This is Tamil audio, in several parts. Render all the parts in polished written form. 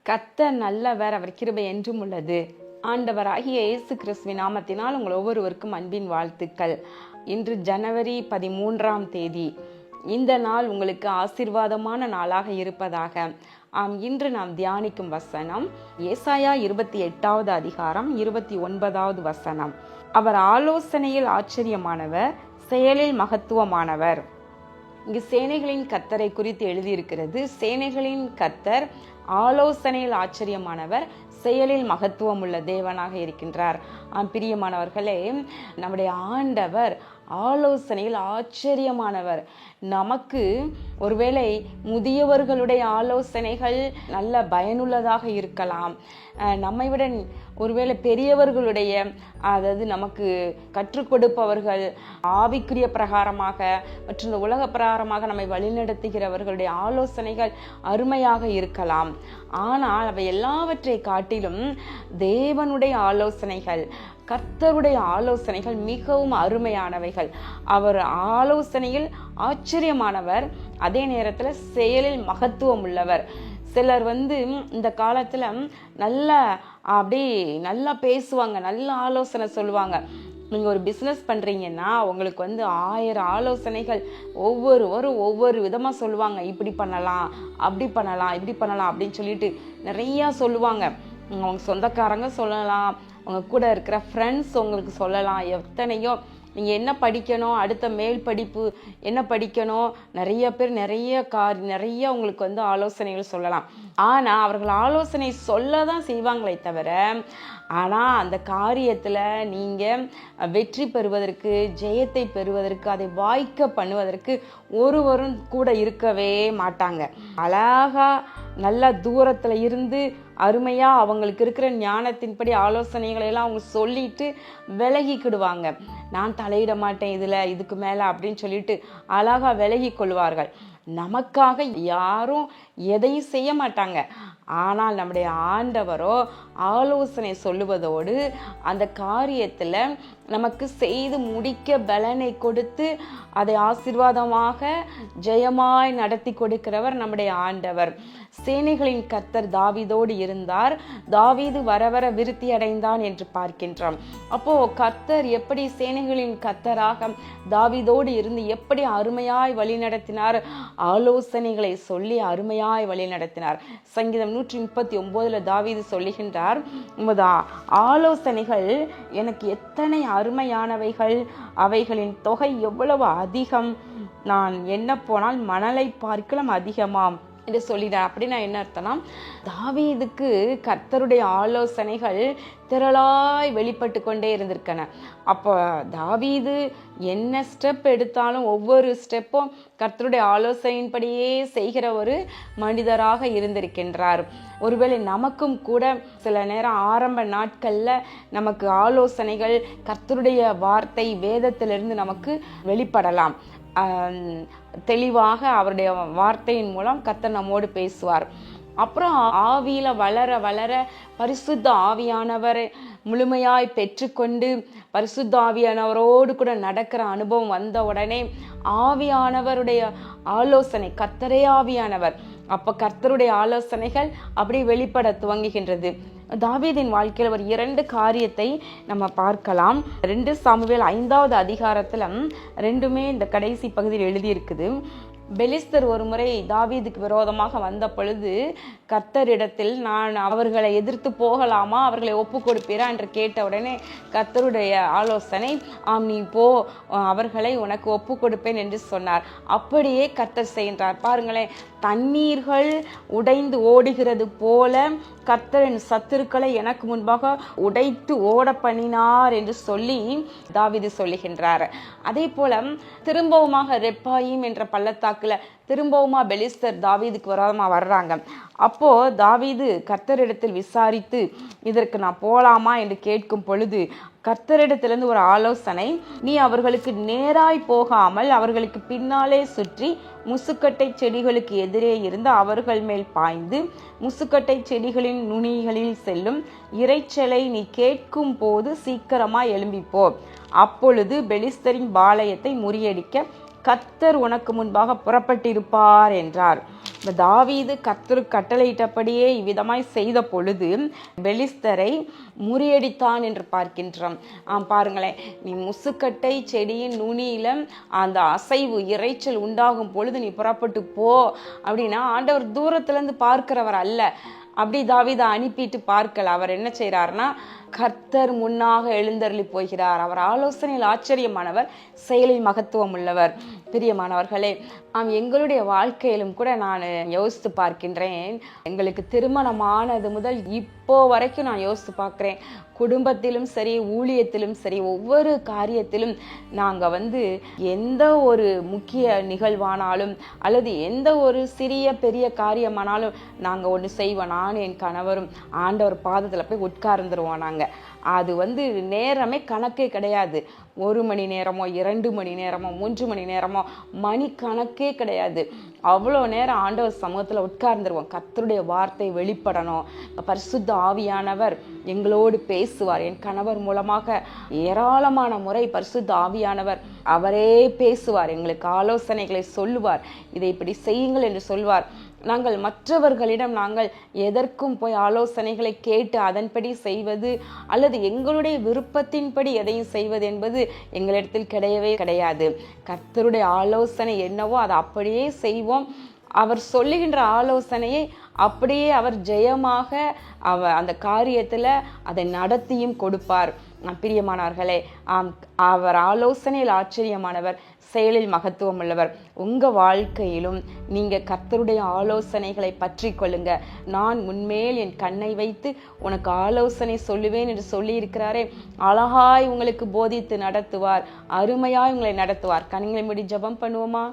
கர்த்தர் நல்லவர், அவர் கிருபை என்றும் உள்ளது. ஆண்டவராகிய இயேசு கிறிஸ்துவின் நாமத்தினால் உங்கள் ஒவ்வொருவருக்கும் அன்பின் வாழ்த்துக்கள். இன்று ஜனவரி 13ஆம் தேதி. இந்த நாள் உங்களுக்கு ஆசீர்வாதமான நாளாக இருப்பதாக. இன்று நாம் தியானிக்கும் வசனம் ஏசாயா 28வது அதிகாரம் 29வது வசனம். அவர் ஆலோசனையில் ஆச்சரியமானவர், செயலில் மகத்துவமானவர். இங்கு சேனைகளின் கர்த்தரை குறித்து எழுதியிருக்கிறது. சேனைகளின் கர்த்தர் ஆலோசனையில் ஆச்சரியமானவர், செயலில் மகத்துவம் உள்ள தேவனாக இருக்கின்றார். பிரியமானவர்களே, நம்முடைய ஆண்டவர் ஆலோசனையில் ஆச்சரியமானவர். நமக்கு ஒருவேளை முதியவர்களுடைய ஆலோசனைகள் நல்ல பயனுள்ளதாக இருக்கலாம். நம்மை விட ஒருவேளை பெரியவர்களுடைய, அதாவது நமக்கு கற்றுக் கொடுப்பவர்கள், ஆவிக்குரிய பிரகாரமாக மற்றும் உலக பிரகாரமாக நம்மை வழிநடத்துகிறவர்களுடைய ஆலோசனைகள் அருமையாக இருக்கலாம். ஆனால் அவை எல்லாவற்றை காட்டிலும் தேவனுடைய ஆலோசனைகள், கர்த்தருடைய ஆலோசனைகள் மிகவும் அருமையானவைகள். அவர் ஆலோசனையில் ஆச்சரியமானவர், அதே நேரத்தில் செயலில் மகத்துவம் உள்ளவர். சிலர் இந்த காலத்துல நல்லா பேசுவாங்க, நல்ல ஆலோசனை சொல்லுவாங்க. நீங்கள் ஒரு பிஸ்னஸ் பண்ணுறீங்கன்னா உங்களுக்கு 1000 ஆலோசனைகள் ஒவ்வொருவரும் ஒவ்வொரு விதமாக சொல்லுவாங்க. இப்படி பண்ணலாம், அப்படி பண்ணலாம், இப்படி பண்ணலாம் அப்படின்னு சொல்லிட்டு நிறையா சொல்லுவாங்க. அவங்க சொந்தக்காரங்க சொல்லலாம், அவங்க கூட இருக்கிற ஃப்ரெண்ட்ஸ் உங்களுக்கு சொல்லலாம். எத்தனையோ நீங்கள் என்ன படிக்கணும், அடுத்த மேல் படிப்பு என்ன படிக்கணும், நிறைய பேர் நிறைய உங்களுக்கு ஆலோசனைகள் சொல்லலாம். ஆனால் அவர்கள் ஆலோசனை சொல்ல தான் செய்வாங்களே தவிர, ஆனால் அந்த காரியத்தில் நீங்கள் வெற்றி பெறுவதற்கு, ஜெயத்தை பெறுவதற்கு, அதை வாய்க்க பண்ணுவதற்கு ஒருவரும் கூட இருக்கவே மாட்டாங்க. அழகா நல்ல தூரத்தில் இருந்து அருமையாக அவங்களுக்கு இருக்கிற ஞானத்தின்படி ஆலோசனைகளை எல்லாம் அவங்க சொல்லிட்டு விலகிக்கிடுவாங்க. நான் தலையிட மாட்டேன் இதுக்கு மேலே அப்படின்னு சொல்லிட்டு அழகா விலகி கொள்வார்கள். நமக்காக யாரும் எதையும் செய்ய மாட்டாங்க. ஆனால் நம்முடைய ஆண்டவரோ ஆலோசனை சொல்லுவதோடு அந்த காரியத்தில் நமக்கு செய்து முடிக்க பலனை கொடுத்து அதை ஆசீர்வாதமாக ஜெயமாய் நடத்தி கொடுக்கிறவர் நம்முடைய ஆண்டவர். சேனைகளின் கர்த்தர் தாவீதோடு இருந்தார், தாவீது வர வர விருத்தி அடைந்தான் என்று பார்க்கின்றோம். அப்போ கர்த்தர் எப்படி சேனைகளின் கர்த்தராக தாவீதோடு இருந்து எப்படி அருமையாய் வழி நடத்தினார், ஆலோசனைகளை சொல்லி அருமையாய் வழி நடத்தினார். சங்கீதம் 139 தாவீது சொல்லுகின்றார், உமது ஆலோசனைகள் எனக்கு எத்தனை அருமையானவைகள், அவைகளின் தொகை எவ்வளவு அதிகம், நான் என்ன போனால் மணலை பார்க்கலாம் அதிகமாம் என்று சொல்லினார். அப்படின்னா என்ன அர்த்தம்னா, தாவீதுக்கு கர்த்தருடைய ஆலோசனைகள் திரளாய் வெளிப்பட்டு கொண்டே இருந்திருக்கன. அப்போ தாவீது என்ன ஸ்டெப் எடுத்தாலும் ஒவ்வொரு ஸ்டெப்பும் கர்த்தருடைய ஆலோசனையின்படியே செய்கிற ஒரு மனிதராக இருந்திருக்கின்றார். ஒருவேளை நமக்கும் கூட சில நேரம் ஆரம்ப நாட்களில் நமக்கு ஆலோசனைகள் கர்த்தருடைய வார்த்தை வேதத்திலிருந்து நமக்கு வெளிப்படலாம். தெளிவாக அவருடைய வார்த்தையின் மூலம் கர்த்தர் நம்மோடு பேசுவார். அப்புறம் ஆவியில வளர வளர பரிசுத்த ஆவியானவரை முழுமையாய் பெற்றுக்கொண்டு பரிசுத்த ஆவியானவரோடு கூட நடக்கிற அனுபவம் வந்த உடனே ஆவியானவருடைய ஆலோசனை, கர்த்தரே ஆவியானவர், அப்ப கர்த்தருடைய ஆலோசனைகள் அப்படி வெளிப்பட துவங்குகின்றது. தாவீதின் வாழ்க்கையில் ஒரு 2 காரியத்தை நம்ம பார்க்கலாம். 2 சாமுவேல் 5வது அதிகாரத்துல 2மே இந்த கடைசி பகுதியில் எழுதியிருக்குது. பெலிஸ்தர் ஒரு முறை தாவீதுக்கு விரோதமாக வந்த பொழுது கர்த்தரிடத்தில், நான் அவர்களை எதிர்த்து போகலாமா, அவர்களை ஒப்பு கொடுப்பீரா என்று கேட்ட உடனே கர்த்தருடைய ஆலோசனை, நீ போ, அவர்களை உனக்கு ஒப்பு கொடுப்பேன் என்று சொன்னார். அப்படியே கர்த்தர் செய்கின்றார். பாருங்களேன், தண்ணீர்கள் உடைந்து ஓடுகிறது போல கர்த்தரின் சத்துருக்களை எனக்கு முன்பாக உடைத்து ஓட பண்ணினார் என்று சொல்லி தாவீது சொல்லுகின்றார். அதே போல திரும்பவுமாக ரெப்பாயிம் என்ற பள்ளத்தாக்குல திரும்பவுமா பெலிஸ்தர் தாவீதுக்கு விரோதமா வர்றாங்க. அப்போ தாவீது கர்த்தரிடத்தில் விசாரித்து இதற்கு நான் போலாமா என்று கேட்கும் பொழுது கர்த்தரிடத்திலிருந்து ஒரு ஆலோசனை, நீ அவர்களுக்கு நேராய் போகாமல் அவர்களுக்கு பின்னாலே சுற்றி முசுக்கட்டை செடிகளுக்கு எதிரே இருந்து அவர்கள் மேல் பாய்ந்து முசுக்கட்டை செடிகளின் நுனிகளில் செல்லும் இரைச்சலை நீ கேட்கும் போது சீக்கிரமாய் எழும்பிப்போ, அப்பொழுது பெலிஸ்தரின் பாளையத்தை முறியடிக்க கர்த்தர் உனக்கு முன்பாக புறப்பட்டிருப்பார் என்றார். தாவீது கர்த்தர் கட்டளையிட்டபடியே இவ்விதமாய் செய்த பொழுது பெலிஸ்தரை முறியடித்தான் என்று பார்க்கின்றோம். பாருங்களேன், நீ முசுக்கட்டை செடியின் நுனியில அந்த அசைவு இறைச்சல் உண்டாகும் பொழுது நீ புறப்பட்டு போ அப்படின்னா ஆண்டவர் தூரத்துல இருந்து பார்க்கிறவர் அல்ல. அப்படி தாவீதை அனுப்பிட்டு பார்க்கல. அவர் என்ன செய்யறாருன்னா, கர்த்தர் முன்னாக எழுந்தருளி போகிறார். அவர் ஆலோசனையில் ஆச்சரியமானவர், செயலில் மகத்துவம் உள்ளவர். பிரியமானவர்களே, எங்களுடைய வாழ்க்கையிலும் கூட நான் யோசித்து பார்க்கின்றேன். எங்களுக்கு திருமணமானது முதல் இப்போ வரைக்கும் நான் யோசித்து பார்க்கிறேன். குடும்பத்திலும் சரி, ஊழியத்திலும் சரி, ஒவ்வொரு காரியத்திலும் நாங்கள் எந்த ஒரு முக்கிய நிகழ்வானாலும் அல்லது எந்த ஒரு சிறிய பெரிய காரியமானாலும் நாங்கள் ஒன்று செய்வோம். நான் என் கணவரும் ஆண்டவர் பாதத்தில் போய் உட்கார்ந்துருவோம். நாங்கள் அது நேரமே கணக்கே கிடையாது. 1 மணி நேரமோ 2 மணி நேரமோ 3 மணி நேரமோ மணி கணக்கே கிடையாது. அவ்வளோ நேரம் ஆண்டவர் சமூகத்தில் உட்கார்ந்துருவோம். கர்த்தருடைய வார்த்தை வெளிப்படணும். பரிசுத்த ஆவியானவர் எங்களோடு பேசுவார். என் கணவர் மூலமாக ஏராளமான முறை பரிசுத்த ஆவியானவர் அவரே பேசுவார். எங்களுக்கு ஆலோசனைகளை சொல்லுவார். இதை இப்படி செய்யுங்கள் என்று சொல்வார். நாங்கள் மற்றவர்களிடம் நாங்கள் எதற்கும் போய் ஆலோசனைகளை கேட்டு அதன்படி செய்வது அல்லது எங்களுடைய விருப்பத்தின்படி எதையும் செய்வது என்பது எங்களிடத்தில் கிடையவே கிடையாது. கர்த்தருடைய ஆலோசனை என்னவோ அதை அப்படியே செய்வோம். அவர் சொல்லுகின்ற ஆலோசனையை அப்படியே அவர் ஜெயமாக அந்த காரியத்தில் அதை நடத்தியும் கொடுப்பார். பிரியமானவர்களே, அவர் ஆலோசனையில் ஆச்சரியமானவர், செயலில் மகத்துவம் உள்ளவர். உங்கள் வாழ்க்கையிலும் நீங்கள் கர்த்தருடைய ஆலோசனைகளை பற்றி கொள்ளுங்க. நான் உன்மேல் என் கண்ணை வைத்து உனக்கு ஆலோசனை சொல்லுவேன் என்று சொல்லி இருக்கிறாரே, அழகாய் உங்களுக்கு போதித்து நடத்துவார், அருமையாய் உங்களை நடத்துவார். கண்களை மூடி ஜெபம் பண்ணுவோமா?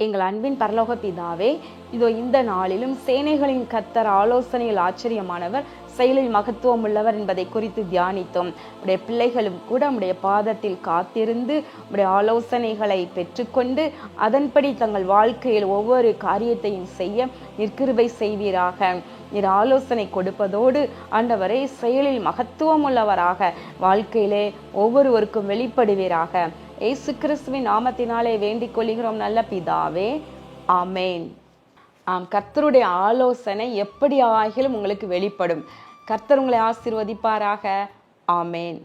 எங்கள் அன்பின் பரலோக பிதாவே, இதோ இந்த நாளிலும் சேனைகளின் கர்த்தர் ஆலோசனையில் ஆச்சரியமானவர், செயலில் மகத்துவம் உள்ளவர் என்பதை குறித்து தியானித்தோம். உடைய பிள்ளைகளும் கூட உடைய பாதத்தில் காத்திருந்து உடைய ஆலோசனைகளை பெற்றுக்கொண்டு அதன்படி தங்கள் வாழ்க்கையில் ஒவ்வொரு காரியத்தையும் செய்ய நிற்கிருபை செய்வீராக. நீர் ஆலோசனை கொடுப்பதோடு ஆண்டவரை செயலில் மகத்துவம் உள்ளவராக வாழ்க்கையிலே ஒவ்வொருவருக்கும் வெளிப்படுவீராக. இயேசு கிறிஸ்துவின் நாமத்தினாலே வேண்டிக் கொள்கிறோம் நல்ல பிதாவே, ஆமேன். கர்த்தருடைய ஆலோசனை எப்படி ஆகிலும் உங்களுக்கு வெளிப்படும். கர்த்தர் உங்களை ஆசீர்வதிப்பாராக. ஆமேன்.